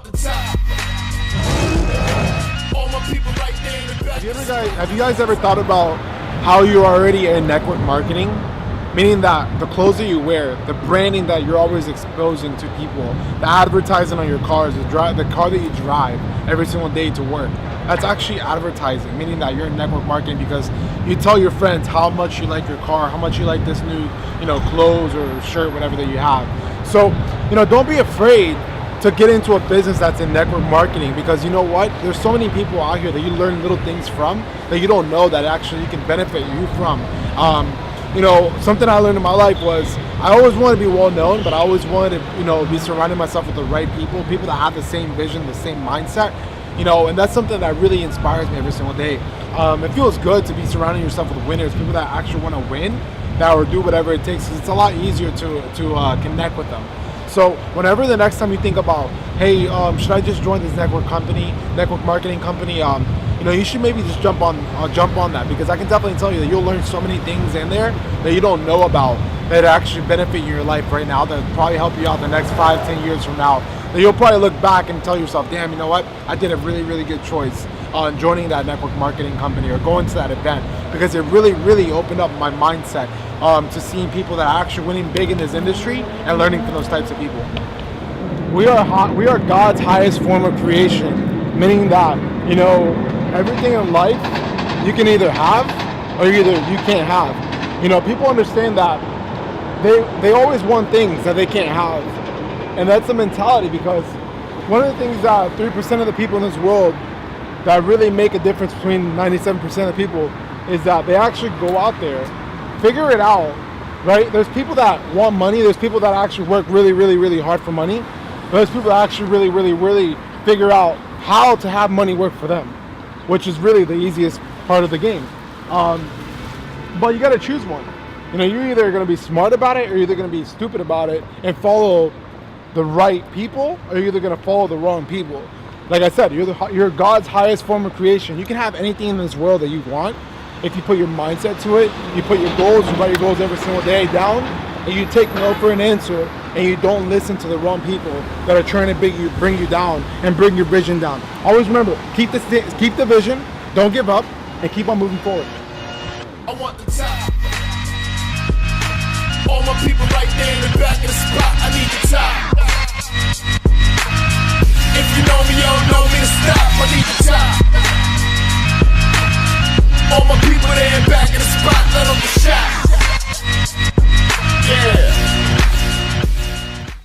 want the top. All my people right there in the back. Have you guys ever thought about how you're already in network marketing? Meaning that the clothes that you wear, the branding that you're always exposing to people, the advertising on your cars, the car that you drive every single day to work, that's actually advertising, meaning that you're in network marketing because you tell your friends how much you like your car, how much you like this new, clothes or shirt, whatever that you have. So, don't be afraid to get into a business that's in network marketing, because you know what? There's so many people out here that you learn little things from that you don't know that actually can benefit you from. Something I learned in my life was I always wanted to be well known, but I always wanted to, be surrounding myself with the right people that have the same vision, the same mindset, and that's something that really inspires me every single day. It feels good to be surrounding yourself with winners, people that actually want to win, that will do whatever it takes, 'cause it's a lot easier to connect with them. So whenever the next time you think about, hey, should I just join this network marketing company, you should maybe just jump on that, because I can definitely tell you that you'll learn so many things in there that you don't know about that actually benefit you in your life right now, that probably help you out the next 5-10 years from now, that you'll probably look back and tell yourself, damn, you know what, I did a really, really good choice on joining that network marketing company or going to that event, because it really, really opened up my mindset to seeing people that are actually winning big in this industry and learning from those types of people. We are God's highest form of creation, meaning that, everything in life you can either have or you can't have. People understand that they always want things that they can't have, and that's the mentality, because one of the things that 3% of the people in this world that really make a difference between 97% of the people is that they actually go out there, figure it out, right? There's people that want money, there's people that actually work really, really, really hard for money, but there's people that actually really, really, really figure out how to have money work for them, which is really the easiest part of the game. But you got to choose one. You're either going to be smart about it or you're either going to be stupid about it and follow the right people, or you're either going to follow the wrong people. Like I said, you're God's highest form of creation. You can have anything in this world that you want if you put your mindset to it. You put your goals, you write your goals every single day down, and you take no for an answer, and you don't listen to the wrong people that are trying to bring you down and bring your vision down. Always remember, keep the vision, don't give up, and keep on moving forward. I want the top. All my people right there in the back of the spot. I need the top.